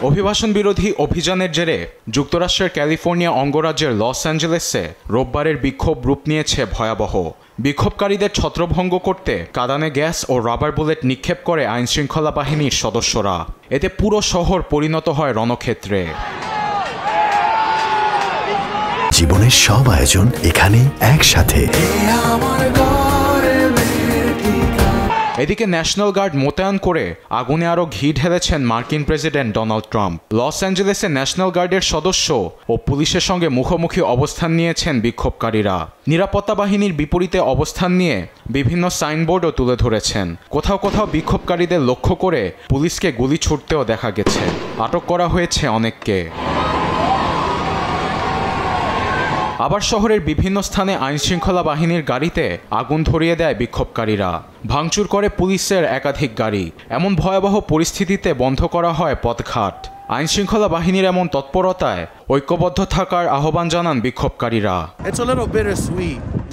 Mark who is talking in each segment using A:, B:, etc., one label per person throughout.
A: অভিবাসন বিরোধী অভিযানের জেরে যুক্তরাষ্ট্রের ক্যালিফোর্নিয়া অঙ্গরাজ্যের লস অ্যাঞ্জেলেসে রোববারের বিক্ষোভ রূপ নিয়েছে ভয়াবহ। বিক্ষোভকারীদের ছত্রভঙ্গ করতে কাঁদানে গ্যাস ও রাবার বুলেট নিক্ষেপ করে আইনশৃঙ্খলা বাহিনীর সদস্যরা। এতে পুরো শহর পরিণত হয় রণক্ষেত্রে।
B: জীবনের সব আয়োজন এখানে একসাথে।
A: এদিকে ন্যাশনাল গার্ড মোতায়েন করে আগুনে আরও ঘি ঢেলেছেন মার্কিন প্রেসিডেন্ট ডোনাল্ড ট্রাম্প। লস অ্যাঞ্জেলেসে ন্যাশনাল গার্ডের সদস্য ও পুলিশের সঙ্গে মুখোমুখি অবস্থান নিয়েছেন বিক্ষোভকারীরা। নিরাপত্তা বাহিনীর বিপরীতে অবস্থান নিয়ে বিভিন্ন সাইনবোর্ডও তুলে ধরেছেন। কোথাও কোথাও বিক্ষোভকারীদের লক্ষ্য করে পুলিশকে গুলি ছুড়তেও দেখা গেছে। আটক করা হয়েছে অনেককে। আবার শহরের বিভিন্ন স্থানে আইনশৃঙ্খলা বাহিনীর গাড়িতে আগুন ধরিয়ে দেয় বিক্ষোভকারীরা। ভাঙচুর করে পুলিশের একাধিক গাড়ি। এমন ভয়াবহ পরিস্থিতিতে বন্ধ করা হয় পথঘাট। আইনশৃঙ্খলা বাহিনীর এমন তৎপরতায় ঐক্যবদ্ধ থাকার আহ্বান জানান বিক্ষোভকারীরা।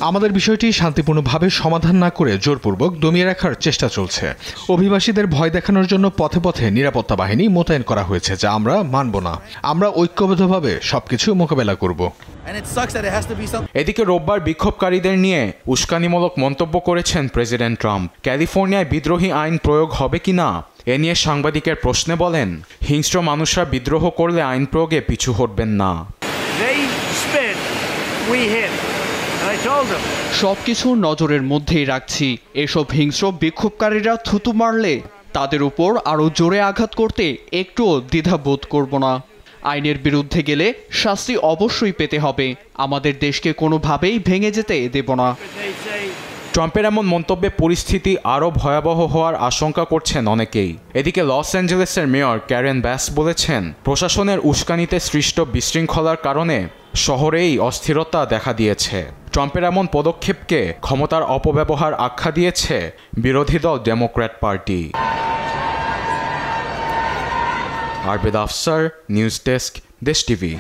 C: আমাদের বিষয়টি শান্তিপূর্ণভাবে সমাধান না করে জোরপূর্বক দমিয়ে রাখার চেষ্টা চলছে। অভিবাসীদের ভয় দেখানোর জন্য পথে পথে নিরাপত্তা বাহিনী মোতায়েন করা হয়েছে, যা আমরা মানব না। আমরা ঐক্যবদ্ধভাবে সবকিছু মোকাবেলা করব।
A: এদিকে রোববার বিক্ষোভকারীদের নিয়ে উস্কানিমূলক মন্তব্য করেছেন প্রেসিডেন্ট ট্রাম্প। ক্যালিফোর্নিয়ায় বিদ্রোহী আইন প্রয়োগ হবে কিনা এ নিয়ে সাংবাদিকের প্রশ্নে বলেন, হিংস্র মানুষরা বিদ্রোহ করলে আইন প্রয়োগে পিছু হটবেন না।
D: সবকিছু নজরের মধ্যেই রাখছি। এসব হিংস্র বিক্ষোভকারীরা থুতু মারলে তাদের উপর আরও জোরে আঘাত করতে একটুও দ্বিধাবোধ করব না। আইনের বিরুদ্ধে গেলে শাস্তি অবশ্যই পেতে হবে। আমাদের দেশকে কোনোভাবেই ভেঙে যেতে দেব না।
A: ট্রাম্পের এমন মন্তব্যে পরিস্থিতি আরও ভয়াবহ হওয়ার আশঙ্কা করছেন অনেকেই। এদিকে লস অ্যাঞ্জেলেসের মেয়র ক্যারেন ব্যাস বলেছেন, প্রশাসনের উস্কানিতে সৃষ্ট বিশৃঙ্খলার কারণে শহরেই অস্থিরতা দেখা দিয়েছে। ট্রাম্পের এমন পদক্ষেপকে ক্ষমতার অপব্যবহার আখ্যা দিয়েছে বিরোধী দল ডেমোক্র্যাট পার্টি। আরবেদ Afsar, news desk, Desh TV.